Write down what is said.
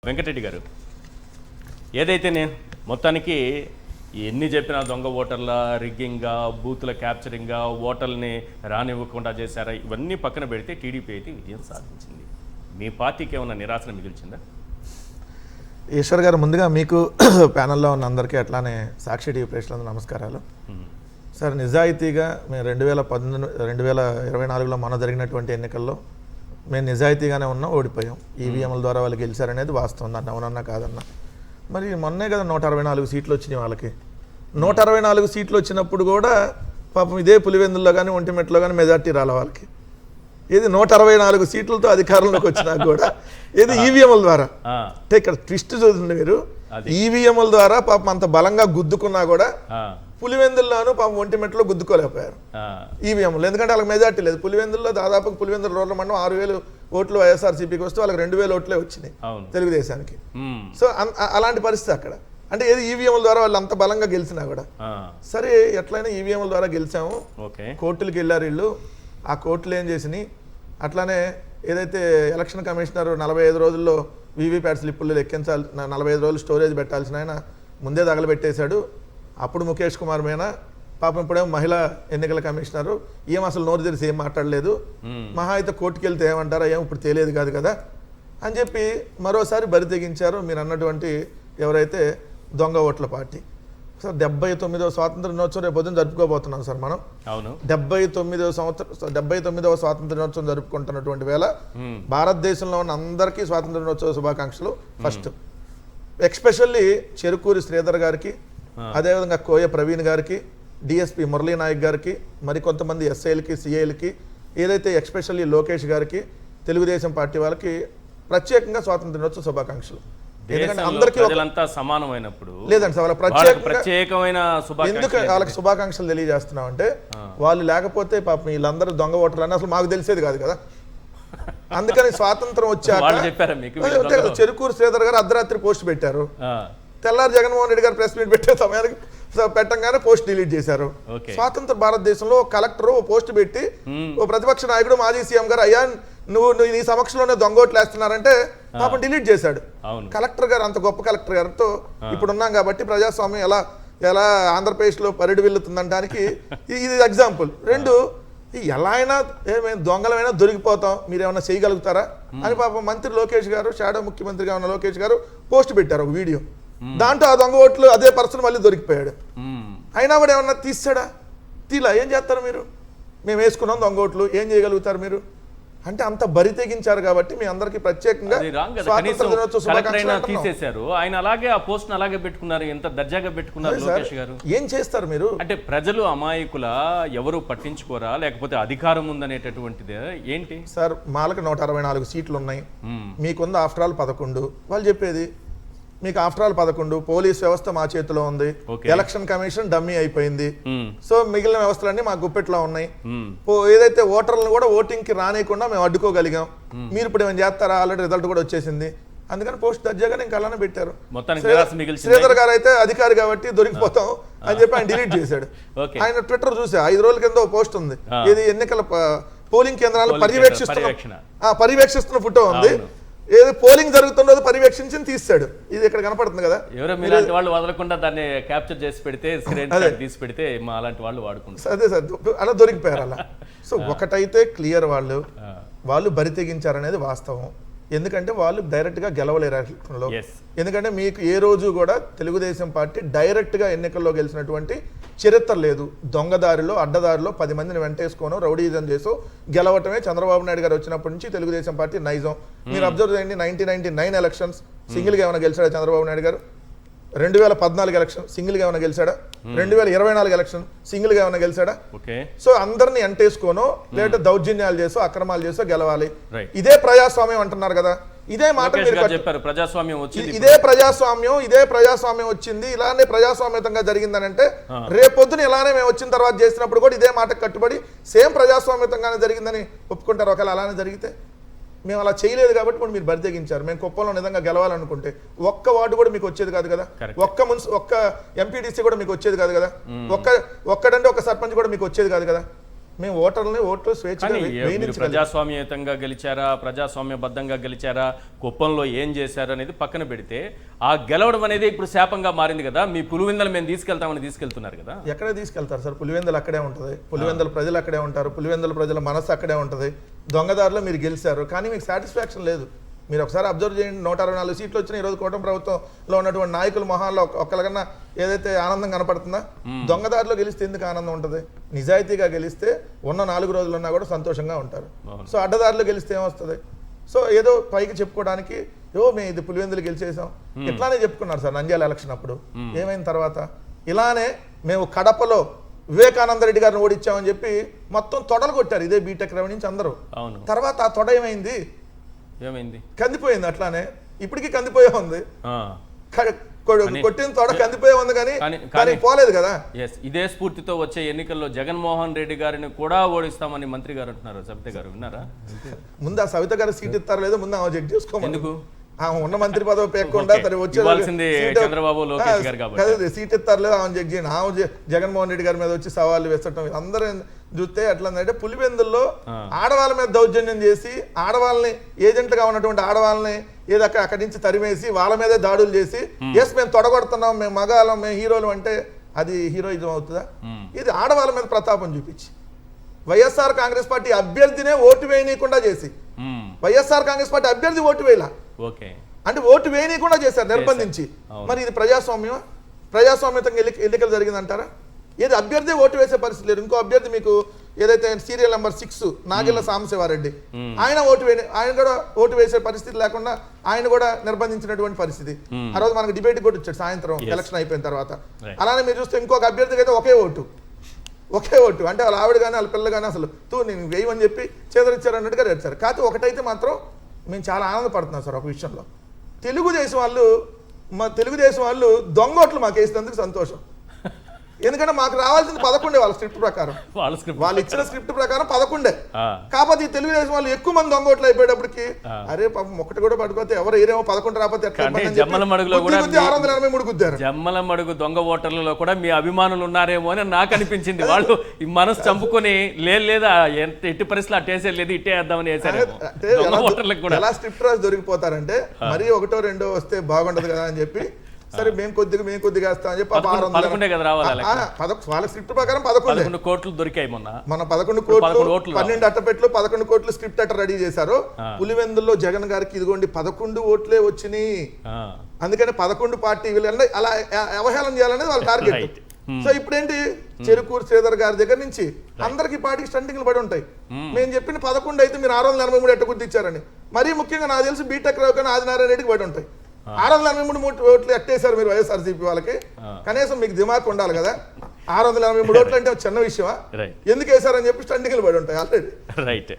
వెంకటరెడ్డి గారు, ఏదైతే నేను మొత్తానికి ఎన్ని చెప్పినా దొంగ ఓటర్ల రిగ్గింగ్గా, బూతుల క్యాప్చరింగ్గా, ఓటర్లని రానివ్వకుండా చేశారా, ఇవన్నీ పక్కన పెడితే టీడీపీ అయితే విజయం సాధించింది. మీ పార్టీకి ఏమైనా నిరాశను మిగిల్చిందా? ఈశ్వర్ గారు, ముందుగా మీకు ప్యానల్లో ఉన్న అందరికీ అట్లానే సాక్షి టీవీ ప్రేక్షకులందరూ నమస్కారాలు. సార్, నిజాయితీగా మేము 2024లో మొన్న జరిగినటువంటి ఎన్నికల్లో మేము నిజాయితీగానే ఉన్నాం, ఓడిపోయాం. ఈవీఎంల ద్వారా వాళ్ళు గెలిచారనేది వాస్తవం, దాన్ని అవునన్నా కాదన్నా. మరి మొన్నే కదా 164 సీట్లు వచ్చినాయి వాళ్ళకి. 164 సీట్లు వచ్చినప్పుడు కూడా పాపం ఇదే పులివెందుల్లో కానీ ఒంటిమిట్టలో కానీ మెజార్టీ రాలే వాళ్ళకి. ఇది 164 సీట్లతో అధికారంలోకి వచ్చినా కూడా ఇది ఈవీఎంల ద్వారా. అంటే ఇక్కడ ట్విస్ట్ చూస్తుంది మీరు, ఈవీఎంల ద్వారా పాపం అంత బలంగా గుద్దుకున్నా కూడా పులివెందుల్లోనూ పాపం ఒంటిమిట్టలో గుద్దుకోలేకపోయారు ఈవీఎంలు. ఎందుకంటే వాళ్ళకి మెజార్టీ లేదు. పులివెందుల్లో దాదాపు పులివెందుల రూరల్ మండలం 6,000 ఓట్లు వైఎస్ఆర్సీపీకి వస్తే వాళ్ళకి 2,000 ఓట్లే వచ్చినాయి తెలుగుదేశానికి. సో అలాంటి పరిస్థితి అక్కడ. అంటే ఏది ఈవీఎంల ద్వారా వాళ్ళు అంత బలంగా గెలిచినా కూడా. సరే, ఎట్లయినా ఈవీఎంల ద్వారా గెలిచాము, కోర్టులకు వెళ్ళారు వీళ్ళు. ఆ కోర్టులు ఏం చేసినాయి, అట్లానే ఏదైతే ఎలక్షన్ కమిషనర్ 45 రోజుల్లో వీవీప్యాట్ స్లిప్పులు లెక్కించాలి, 45 రోజులు స్టోరేజ్ పెట్టాల్సిన ఆయన ముందే తగలబెట్టేశాడు. అప్పుడు ముఖేష్ కుమార్ మీనా పాపం ఇప్పుడేమో మహిళా ఎన్నికల కమిషనరు ఏం అసలు నోరు తెరిసి ఏం మాట్లాడలేదు, మహా అయితే కోర్టుకు వెళ్తే ఏమంటారా, ఏం ఇప్పుడు తెలియదు కాదు కదా అని చెప్పి మరోసారి బరి తెగించారు మీరు అన్నటువంటి ఎవరైతే దొంగ ఓట్ల పార్టీ. సార్, 79వ స్వాతంత్ర దినోత్సవం రేపు పొద్దున జరుపుకోబోతున్నాం సార్ మనం. 79వ స్వాతంత్ర దినోత్సవం జరుపుకుంటున్నటువంటి వేళ భారతదేశంలో ఉన్న అందరికీ స్వాతంత్ర దినోత్సవ శుభాకాంక్షలు. ఫస్ట్ ఎక్స్పెషల్లీ చెరుకూరి శ్రీధర్ గారికి, అదేవిధంగా కోయ ప్రవీణ్ గారికి, డిఎస్పీ మురళీ నాయక్ గారికి, మరికొంతమంది ఎస్ఐలకి, సిఐలకి, ఏదైతే ఎక్స్పెషల్లీ లోకేష్ గారికి, తెలుగుదేశం పార్టీ వాళ్ళకి ప్రత్యేకంగా స్వాతంత్ర దినోత్సవ శుభాకాంక్షలు. ఎందుకంటే అందరికీ సమానమైనప్పుడు లేదండి సార్, ప్రత్యేకమైన ఎందుకు వాళ్ళకి శుభాకాంక్షలు తెలియజేస్తున్నాం అంటే, వాళ్ళు లేకపోతే పాపం వీళ్ళందరూ దొంగ ఓటర్లు అని అసలు మాకు తెలిసేది కాదు కదా. అందుకని స్వాతంత్రం వచ్చాక చెరుకూరు శ్రీధర్ గారు అర్ధరాత్రి పోస్ట్ పెట్టారు, తెల్లారి జగన్మోహన్ రెడ్డి గారు ప్రెస్ మీట్ పెట్టే సమయానికి పెట్టంగానే పోస్ట్ డిలీట్ చేశారు. స్వాతంత్ర భారతదేశంలో కలెక్టర్ పోస్ట్ పెట్టి ఓ ప్రతిపక్ష నాయకుడు మాజీ సీఎం గారు, అయ్యా నువ్వు నీ సమక్షంలోనే దొంగోట్లు వేస్తున్నారంటే పాపం డిలీట్ చేశాడు. కలెక్టర్ గారు, అంత గొప్ప కలెక్టర్ గారితో ఇప్పుడు ఉన్నాం కాబట్టి ప్రజాస్వామ్యం ఎలా ఎలా ఆంధ్రప్రదేశ్లో పరిడి వెళ్తుందనడానికి ఇది ఎగ్జాంపుల్. రెండు, ఎలా అయినా ఏమైనా దొంగలమైనా దొరికిపోతాం, మీరు ఏమైనా చేయగలుగుతారా అని పాపం మంత్రి లోకేష్ గారు, షాడో ముఖ్యమంత్రిగా ఉన్న లోకేష్ గారు పోస్ట్ పెట్టారు ఒక వీడియో. దాంట్లో ఆ దొంగ ఓట్లు అదే పర్సన్ మళ్ళీ దొరికిపోయాడు. అయినా కూడా ఏమన్నా తీసాడా? తీలా. ఏం చేస్తారు మీరు? మేము వేసుకున్నాం దొంగ ఓట్లు, ఏం చేయగలుగుతారు మీరు అంటే అంత బరి తెగించారు. కాబట్టి మీ అందరికి ప్రత్యేకంగా స్వాతంత్ర దినోత్సవ శుభాకాంక్షలు. తీసేశారు ఆయన, అలాగే ఆ పోస్ట్ అలాగే పెట్టుకున్నారు, ఎంత దర్జాగా పెట్టుకున్నారు లోకేష్ గారు. ఏం చేస్తారు మీరు? అంటే ప్రజలు అమాయకుల, ఎవరు పట్టించుకోరా, లేకపోతే అధికారం ఉందనేటటువంటిది ఏంటి సార్? మాలకు 164 సీట్లు ఉన్నాయి, మీకుంది ఆఫ్టర్ ఆల్ 11. వాళ్ళు చెప్పేది మీకు ఆఫ్టర్ ఆల్ 11, పోలీస్ వ్యవస్థ మా చేతిలో ఉంది, ఎలక్షన్ కమిషన్ డమ్మీ అయిపోయింది, సో మిగిలిన వ్యవస్థలన్నీ మా గుప్పెట్లో ఉన్నాయి, ఏదైతే ఓటర్లను కూడా ఓటింగ్ కి రానియకుండా మేము అడ్డుకోగలిగాం, మీరు ఇప్పుడు ఏమైనా చేస్తారా, ఆల్రెడీ రిజల్ట్ కూడా వచ్చేసింది, అందుకని పోస్ట్ దర్జాగా ఇంకా అలానే పెట్టారు. శ్రీధర్ గారు అయితే అధికారి కాబట్టి దొరికిపోతాం అని చెప్పి ఆయన డిలీట్ చేశాడు. ఆయన ట్విట్టర్ చూసా 5 రోజుల కింద పోస్ట్ ఉంది, ఇది ఎన్నికల పోలింగ్ కేంద్రాలు పర్యవేక్షిస్తున్న ఫోటో ఉంది, ఏదో పోలింగ్ జరుగుతున్నది పర్యవేక్షించి తీస్తాడు. ఇది ఇక్కడ కనపడుతుంది కదా, మీలాంటి వాళ్ళు వదలకుండా దాన్ని క్యాప్చర్ చేసి పెడితే, తీసి పెడితే మా అలాంటి వాళ్ళు వాడుకుంటారు. అదే సార్, అలా దొరికిపోయారు అలా. సో ఒకటైతే క్లియర్, వాళ్ళు బరి తెగించారనేది వాస్తవం. ఎందుకంటే వాళ్ళు డైరెక్ట్గా గెలవలేరు ఎలక్షన్లో. ఎందుకంటే మీకు ఏ రోజు కూడా తెలుగుదేశం పార్టీ డైరెక్ట్గా ఎన్నికల్లో గెలిచినటువంటి చరిత్ర లేదు. దొంగదారిలో, అడ్డదారిలో 10 మందిని వెంటేసుకోను, రౌడీజం చేసో గెలవటమే చంద్రబాబు నాయుడు గారు వచ్చినప్పటి నుంచి తెలుగుదేశం పార్టీ నైజం. మీరు అబ్జర్వ్ చేయండి, 1999 ఎలక్షన్స్ సింగిల్గా ఏమైనా గెలిచాడా చంద్రబాబు నాయుడు గారు? 2014 ఎలక్షన్ సింగిల్గా ఏమైనా గెలిచాడా? 2024 ఎలక్షన్ సింగిల్గా ఏమైనా గెలిచాడా? సో అందరినీ అంటేసుకోనో లేదా దౌర్జన్యాలు చేసో అక్రమాలు చేసో గెలవాలి. ఇదే ప్రజాస్వామ్యం అంటున్నారు కదా, ఇదే మాట మీరు చెప్పారు. ప్రజాస్వామ్యం వచ్చింది, ఇదే ప్రజాస్వామ్యం వచ్చింది, ఇలానే ప్రజాస్వామ్యంగా జరిగిందని అంటే రేపొద్దున ఇలానే మేము వచ్చిన తర్వాత చేసినప్పుడు కూడా ఇదే మాటకు కట్టుబడి సేమ్ ప్రజాస్వామ్యంగానే జరిగిందని ఒప్పుకుంటారు. ఒకవేళ అలానే జరిగితే మేము అలా చేయలేదు కాబట్టి కూడా మీరు బరి తెగించారు. మేము కుప్పంలో నిజంగా గెలవాలనుకుంటే ఒక్క వార్డు కూడా మీకు వచ్చేది కాదు కదా, ఒక్క ఎంపీటీసీ కూడా మీకు వచ్చేది కాదు కదా, ఒక్కడంటే ఒక సర్పంచ్ కూడా మీకు వచ్చేది కాదు కదా. మేము ఓట్లు స్వేచ్ఛగా కానీ మీరు వేయించగలిగాం. ప్రజాస్వామ్యయుతంగా గెలిచారా, ప్రజాస్వామ్యబద్ధంగా గెలిచారా, కుప్పంలో ఏం చేశారు అనేది పక్కన పెడితే ఆ గెలవడం అనేది ఇప్పుడు శాపంగా మారింది కదా. మీ పులివెందలు మేము తీసుకెళ్తామని తీసుకెళ్తున్నారు కదా. ఎక్కడ తీసుకెళ్తారు సార్? పులివెందులు అక్కడే ఉంటుంది, పులివెందుల ప్రజలు అక్కడే ఉంటారు, పులివెందుల ప్రజల మనసు అక్కడే ఉంటుంది. దొంగదారిలో మీరు గెలిచారు, కానీ మీకు సాటిస్ఫాక్షన్ లేదు. మీరు ఒకసారి అబ్జర్వ్ చేయండి, 164 సీట్లు వచ్చిన ఈరోజు కూటమి ప్రభుత్వంలో ఉన్నటువంటి నాయకుల మొహాల్లో ఒక్కరికన్నా ఏదైతే ఆనందం కనపడుతుందా? దొంగదారిలో గెలిస్తే ఎందుకు ఆనందం ఉంటుంది? నిజాయితీగా గెలిస్తే ఉన్న 4 రోజులు ఉన్నా కూడా సంతోషంగా ఉంటారు. సో అడ్డదారిలో గెలిస్తే ఏమొస్తుంది? సో ఏదో పైకి చెప్పుకోవడానికి మేము ఇది పులివెందులు గెలిచేసాం ఇట్లానే చెప్పుకున్నారు సార్ నంద్యాల ఎలక్షన్ అప్పుడు. ఏమైన తర్వాత ఇలానే మేము కడపలో వివేకానంద రెడ్డి గారిని ఓడించామని చెప్పి మొత్తం తొడలు కొట్టారు ఇదే బీటెక్ రవి నుంచి అందరూ. తర్వాత ఆ తొడ ఏమైంది? కందిపోయింది. అట్లానే ఇప్పటికీ కందిపోయే ఉంది. కొట్టిన తోడ కందిపోయే ఉంది, కానీ పోలేదు కదా. ఇదే స్ఫూర్తితో వచ్చే ఎన్నికల్లో జగన్మోహన్ రెడ్డి గారిని కూడా ఓడిస్తామని మంత్రి గారు అంటున్నారు. సవిత గారు విన్నారా? ముందు ఆ సవిత గారు సీట్ ఇస్తారో లేదో ముందు ఆమె చెక్ చేసుకోమని. ఎందుకు ఉన్న మంత్రి పదవి పేర్కొండా సీట్ ఇస్తారు లేదు ఆమె చెక్ చేయండి. ఆమె జగన్మోహన్ రెడ్డి గారి మీద వచ్చి సవాళ్ళు వేస్తటం అందరూ చూస్తే ఎట్లందంటే పులివెందుల్లో ఆడవాళ్ళ మీద దౌర్జన్యం చేసి ఆడవాళ్ళని ఏజెంట్లుగా ఉన్నటువంటి ఆడవాళ్ళని ఏదో అక్కడి నుంచి తరిమేసి వాళ్ళ మీదే దాడులు చేసి మేము తొడగొడుతున్నాం, మేము మగాళ్ళం, మేము హీరోలు అంటే అది హీరోయిజం అవుతుందా? ఇది ఆడవాళ్ళ మీద ప్రతాపం చూపించి వైఎస్ఆర్ కాంగ్రెస్ పార్టీ అభ్యర్థినే ఓటు వేయనీయకుండా చేసి వైఎస్ఆర్ కాంగ్రెస్ పార్టీ అభ్యర్థి ఓటు వేయాల అంటే ఓటు వేయనీయకుండా చేశారు నిర్బంధించి. మరి ఇది ప్రజాస్వామ్యం? ప్రజాస్వామ్యతంగా ఎన్నికలు జరిగిందంటారా? ఏది అభ్యర్థి ఓటు వేసే పరిస్థితి లేదు. ఇంకో అభ్యర్థి మీకు ఏదైతే సీరియల్ నెంబర్ 6 నాగిళ్ళ సాంబశివారెడ్డి ఆయన కూడా ఓటు వేసే పరిస్థితి లేకుండా ఆయన కూడా నిర్బంధించినటువంటి పరిస్థితి. ఆ రోజు మనకు డిబేట్ కూడా వచ్చాడు సాయంత్రం ఎలక్షన్ అయిపోయిన తర్వాత. అలానే మీరు చూస్తే ఇంకొక అభ్యర్థికి అయితే ఒకే ఓటు అంటే వాళ్ళ ఆవిడ కానీ వాళ్ళ పిల్లలు కానీ అసలు నేను వేయమని చెప్పి చేదరిచ్చారు అన్నట్టుగా చేశారు. కాకపోతే ఒకటైతే మాత్రం మేము చాలా ఆనందపడుతున్నాం సార్ ఒక విషయంలో. తెలుగుదేశం వాళ్ళు దొంగ ఓట్లు మాకు వేసినందుకు సంతోషం. ఎందుకంటే మాకు రావాల్సింది 11 వాళ్ళ స్క్రిప్ట్ ప్రకారం, వాళ్ళు ఇచ్చిన స్క్రిప్ట్ ప్రకారం 11. కాకపోతే ఈ తెలుగుదేశం వాళ్ళు ఎక్కువ మంది దొంగ ఓట్లు అయిపోయేటప్పటికి అరే పాపం ఒకటి కూడా పడుకోతే ఎవరు ఏరేమో 11 రాకపోతే జమ్మలమడుగు దొంగ ఓటర్లలో కూడా మీ అభిమానులు ఉన్నారేమో అని నాకు అనిపించింది. వాళ్ళు ఈ మనసు చంపుకొని లేదా ఎట్టి పరిస్థితులు అట్టేసే లేదు ఇట్టే వేద్దామని ఎలా స్క్రిప్ట్ రాసి దొరికిపోతారంటే మరీ 1, 2 వస్తే బాగుండదు కదా అని చెప్పి సరే మేము కొద్దిగా వేస్తామని చెప్పి వాళ్ళ స్క్రిప్ట్ ప్రకారం 11 కోట్లు దొరికాయి. మన 11 కోట్లు 12 అట్టపెట్లు 11 కోట్లు స్క్రిప్ట్ అట్ట రెడీ చేశారు. పులివెందుల్లో జగన్ గారికి ఇదిగోండి 11 ఓట్లే వచ్చినాయి. అందుకని 11 పార్టీ వీళ్ళని అలా అవహేళన చేయాలనేది వాళ్ళ టార్గెట్. సో ఇప్పుడేంటి చెరుకూరు శ్రీధర్ గారి దగ్గర నుంచి అందరికి పార్టీకి స్టంటింగ్లు పడి ఉంటాయి. మేము చెప్పిన 11 అయితే మీరు 683 ఎట్ట గుర్తించారని. మరీ ముఖ్యంగా నాకు తెలిసి బీటెక్ రావు కానీ ఆదినారాయణ రెడ్డికి పడి ఉంటాయి. 683 ఓట్లు ఎట్టేశారు మీరు వైఎస్ఆర్సీపీ వాళ్ళకి. కనీసం మీకు దిమాగ్ ఉండాలి కదా. 683 ఓట్లు అంటే చిన్న విషయమా? ఎందుకు వేశారని చెప్పి స్టంటింగ్లు పడి ఉంటాయి ఆల్రెడీ.